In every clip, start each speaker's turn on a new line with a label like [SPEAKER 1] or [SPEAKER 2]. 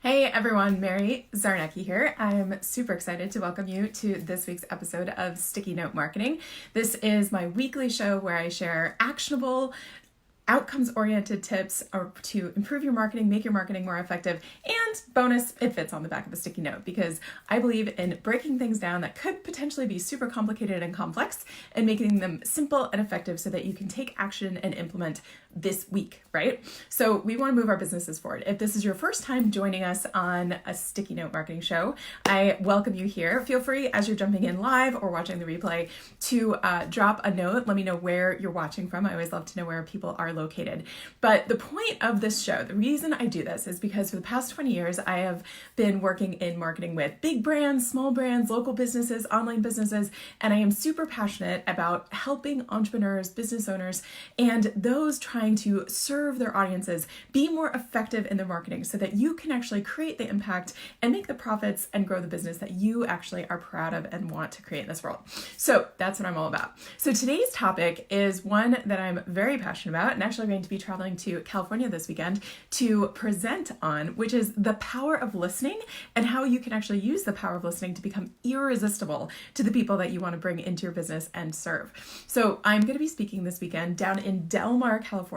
[SPEAKER 1] Hey everyone, Mary Zarnecki here. I'm super excited to welcome you to this week's episode of Sticky Note Marketing. This is my weekly show where I share actionable, outcomes-oriented tips to improve your marketing, make your marketing more effective, and bonus, it fits on the back of a sticky note because I believe in breaking things down that could potentially be super complicated and complex and making them simple and effective so that you can take action and implement this week, right? So we want to move our businesses forward. If this is your first time joining us on a Sticky Note Marketing show, I welcome you here. Feel free as you're jumping in live or watching the replay to drop a note. Let me know where you're watching from. I always love to know where people are located. But the point of this show, the reason I do this is because for the past 20 years, I have been working in marketing with big brands, small brands, local businesses, online businesses, and I am super passionate about helping entrepreneurs, business owners, and those trying to serve their audiences be more effective in their marketing so that you can actually create the impact and make the profits and grow the business that you actually are proud of and want to create in this world. So that's what I'm all about. So today's topic is one that I'm very passionate about and actually going to be traveling to California this weekend to present on, which is the power of listening and how you can actually use the power of listening to become irresistible to the people that you want to bring into your business and serve. So I'm going to be speaking this weekend down in Del Mar, California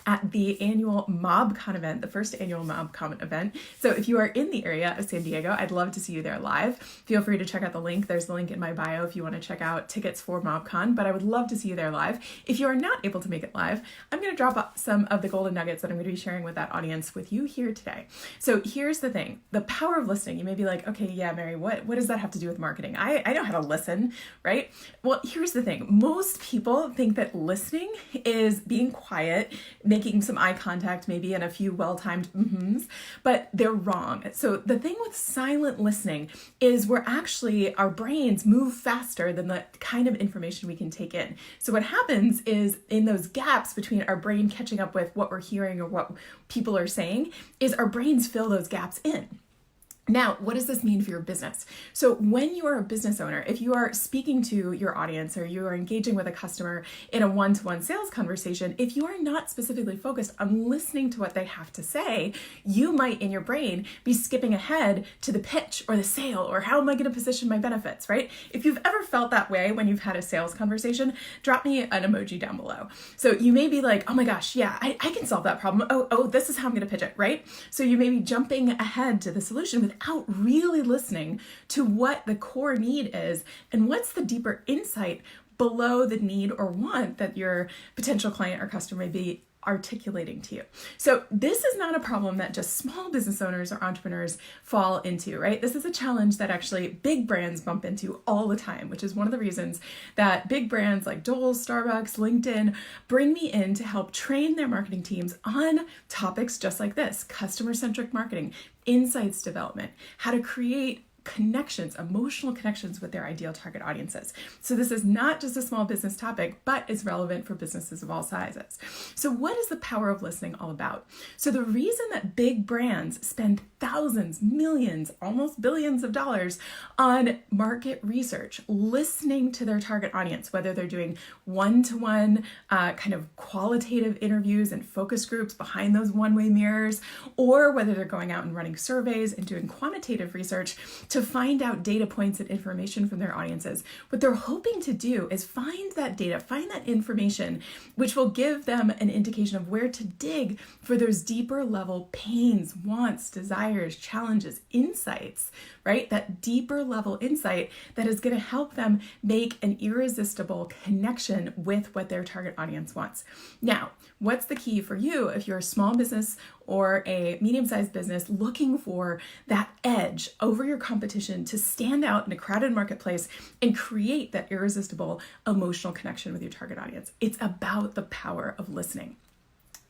[SPEAKER 1] at the annual MobCon event, the first annual MobCon event. So if you are in the area of San Diego, I'd love to see you there live. Feel free to check out the link. There's the link in my bio if you want to check out tickets for MobCon, but I would love to see you there live. If you are not able to make it live, I'm going to drop up some of the golden nuggets that I'm going to be sharing with that audience with you here today. So here's the thing, the power of listening. You may be like, okay, yeah, Mary, what does that have to do with marketing? I know how to listen, right? Well, here's the thing. Most people think that listening is being quiet, making some eye contact maybe and a few well-timed mm-hms, but they're wrong. So the thing with silent listening is our brains move faster than the kind of information we can take in. So what happens is in those gaps between our brain catching up with what we're hearing or what people are saying is our brains fill those gaps in. Now, what does this mean for your business? So when you are a business owner, if you are speaking to your audience or you are engaging with a customer in a one-to-one sales conversation, if you are not specifically focused on listening to what they have to say, you might in your brain be skipping ahead to the pitch or the sale or how am I going to position my benefits, right? If you've ever felt that way when you've had a sales conversation, drop me an emoji down below. So you may be like, oh my gosh, yeah, I can solve that problem. Oh, this is how I'm going to pitch it, right? So you may be jumping ahead to the solution without really listening to what the core need is and what's the deeper insight below the need or want that your potential client or customer may be articulating to you. So this is not a problem that just small business owners or entrepreneurs fall into, right? This is a challenge that actually big brands bump into all the time, which is one of the reasons that big brands like Dole's, Starbucks, LinkedIn bring me in to help train their marketing teams on topics just like this: customer-centric marketing, insights development, how to create connections, emotional connections with their ideal target audiences. So this is not just a small business topic, but it's relevant for businesses of all sizes. So what is the power of listening all about? So the reason that big brands spend thousands, millions, almost billions of dollars on market research, listening to their target audience, whether they're doing one-to-one kind of qualitative interviews and focus groups behind those one-way mirrors, or whether they're going out and running surveys and doing quantitative research to find out data points and information from their audiences. What they're hoping to do is find that data, find that information, which will give them an indication of where to dig for those deeper level pains, wants, desires, challenges, insights, right? That deeper level insight that is going to help them make an irresistible connection with what their target audience wants. Now, what's the key for you if you're a small business or a medium-sized business looking for that edge over your competition to stand out in a crowded marketplace and create that irresistible emotional connection with your target audience? It's about the power of listening.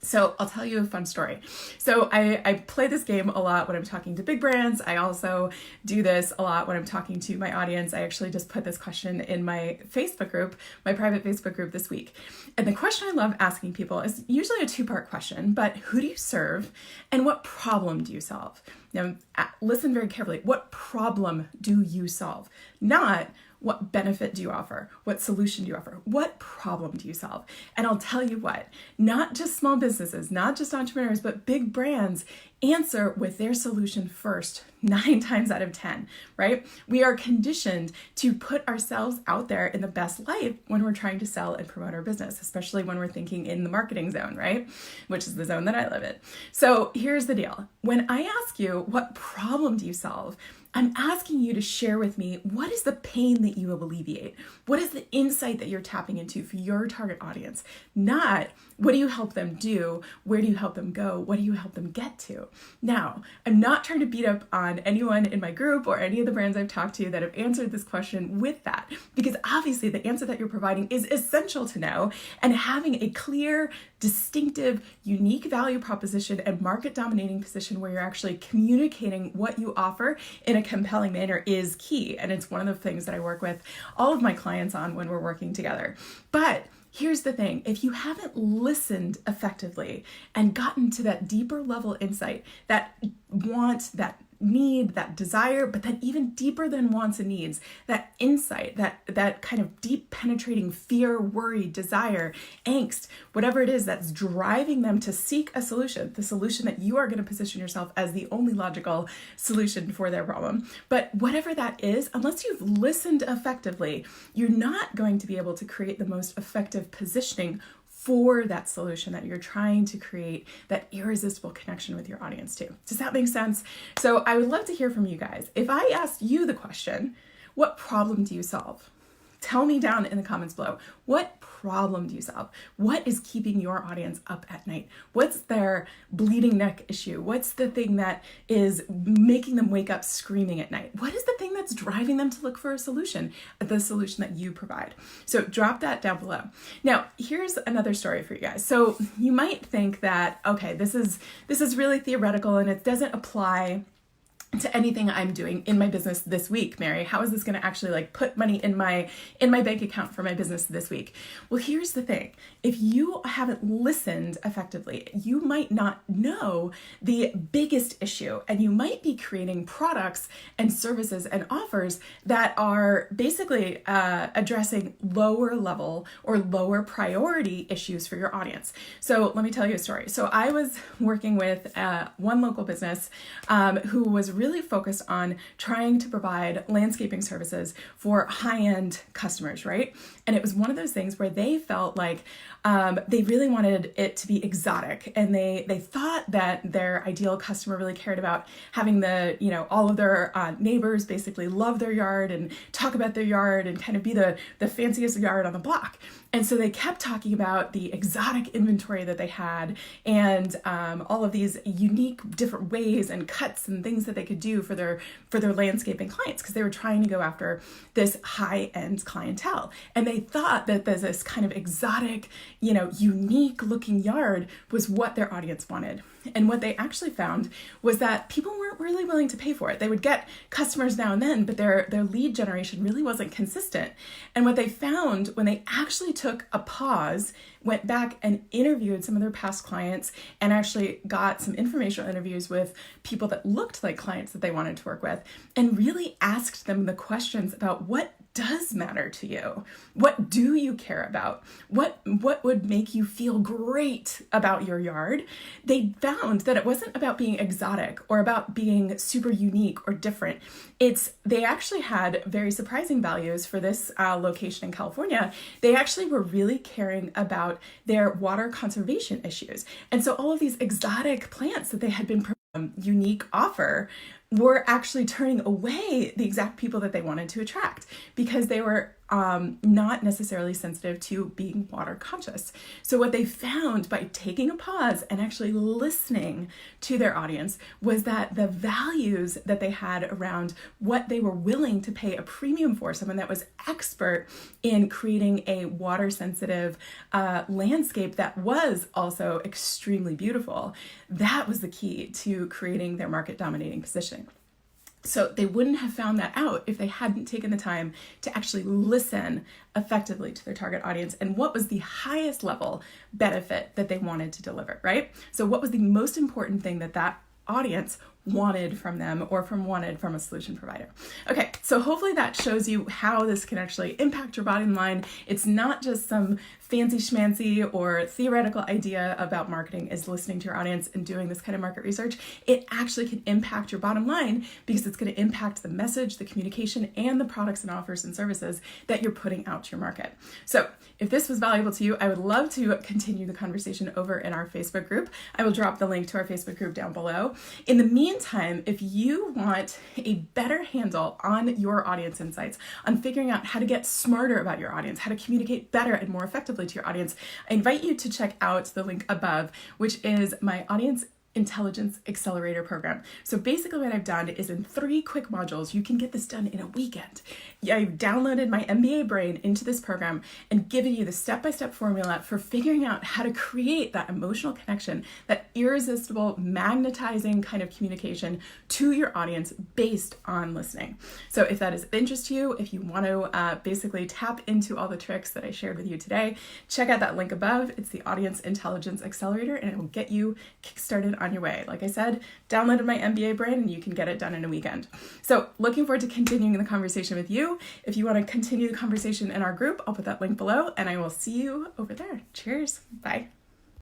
[SPEAKER 1] So I'll tell you a fun story. So I play this game a lot when I'm talking to big brands. I also do this a lot when I'm talking to my audience. I actually just put this question in my Facebook group, my private Facebook group this week. And the question I love asking people is usually a two-part question, but who do you serve and what problem do you solve? Now, listen very carefully. What problem do you solve? Not what benefit do you offer? What solution do you offer? What problem do you solve? And I'll tell you what, not just small businesses, not just entrepreneurs, but big brands answer with their solution first 9 times out of 10, right? We are conditioned to put ourselves out there in the best light when we're trying to sell and promote our business, especially when we're thinking in the marketing zone, right? Which is the zone that I live in. So here's the deal. When I ask you, what problem do you solve? I'm asking you to share with me, what is the pain that you will alleviate? What is the insight that you're tapping into for your target audience? Not, what do you help them do? Where do you help them go? What do you help them get to? Now, I'm not trying to beat up on anyone in my group or any of the brands I've talked to that have answered this question with that, because obviously the answer that you're providing is essential to know, and having a clear, distinctive, unique value proposition and market dominating position where you're actually communicating what you offer in a compelling manner is key. And it's one of the things that I work with all of my clients on when we're working together. But here's the thing, if you haven't listened effectively and gotten to that deeper level insight, that want, that need, that desire, but then even deeper than wants and needs, that insight, that kind of deep penetrating fear, worry, desire, angst, whatever it is that's driving them to seek a solution, the solution that you are going to position yourself as the only logical solution for their problem. But whatever that is, unless you've listened effectively, you're not going to be able to create the most effective positioning for that solution that you're trying to create, that irresistible connection with your audience too. Does that make sense? So I would love to hear from you guys. If I asked you the question, what problem do you solve? Tell me down in the comments below. What problem do you solve? What is keeping your audience up at night? What's their bleeding neck issue? What's the thing that is making them wake up screaming at night? What is the thing that's driving them to look for a solution, the solution that you provide? So drop that down below. Now, here's another story for you guys. So you might think that, okay, this is really theoretical and it doesn't apply to anything I'm doing in my business this week, Mary. How is this going to actually put money in my bank account for my business this week? Well, here's the thing. If you haven't listened effectively, you might not know the biggest issue, and you might be creating products and services and offers that are basically addressing lower level or lower priority issues for your audience. So let me tell you a story. So I was working with one local business who was really focused on trying to provide landscaping services for high-end customers, right? And it was one of those things where they felt like they really wanted it to be exotic, and they thought that their ideal customer really cared about having all of their neighbors basically love their yard and talk about their yard and kind of be the fanciest yard on the block. And so they kept talking about the exotic inventory that they had and all of these unique different ways and cuts and things that they could do for their landscaping clients, because they were trying to go after this high-end clientele. And they thought that this kind of exotic, unique looking yard was what their audience wanted. And what they actually found was that people weren't really willing to pay for it. They would get customers now and then, but their lead generation really wasn't consistent. And what they found when they actually took a pause, went back and interviewed some of their past clients and actually got some informational interviews with people that looked like clients that they wanted to work with, and really asked them the questions about what does matter to you? What do you care about? What would make you feel great about your yard? They found that it wasn't about being exotic or about being super unique or different. They actually had very surprising values for this location in California. They actually were really caring about their water conservation issues. And so all of these exotic plants that they had been unique offer were actually turning away the exact people that they wanted to attract, because they were not necessarily sensitive to being water conscious. So what they found by taking a pause and actually listening to their audience was that the values that they had around what they were willing to pay a premium for, someone that was expert in creating a water sensitive landscape that was also extremely beautiful, that was the key to creating their market dominating position. So they wouldn't have found that out if they hadn't taken the time to actually listen effectively to their target audience and what was the highest level benefit that they wanted to deliver, right? So what was the most important thing that audience wanted from them or wanted from a solution provider. Okay, so hopefully that shows you how this can actually impact your bottom line. It's not just some fancy schmancy or theoretical idea about marketing is listening to your audience and doing this kind of market research. It actually can impact your bottom line because it's going to impact the message, the communication, and the products and offers and services that you're putting out to your market. So if this was valuable to you, I would love to continue the conversation over in our Facebook group. I will drop the link to our Facebook group down below. In the meantime, if you want a better handle on your audience insights, on figuring out how to get smarter about your audience, how to communicate better and more effectively to your audience, I invite you to check out the link above, which is my Audience Intelligence Accelerator program. So basically what I've done is in 3 quick modules, you can get this done in a weekend. I've downloaded my MBA brain into this program and given you the step-by-step formula for figuring out how to create that emotional connection, that irresistible, magnetizing kind of communication to your audience based on listening. So if that is of interest to you, if you want to basically tap into all the tricks that I shared with you today, check out that link above. It's the Audience Intelligence Accelerator, and it will get you kickstarted on your way. Like I said, downloaded my MBA brain and you can get it done in a weekend. So looking forward to continuing the conversation with you. If you want to continue the conversation in our group, I'll put that link below and I will see you over there. Cheers. Bye.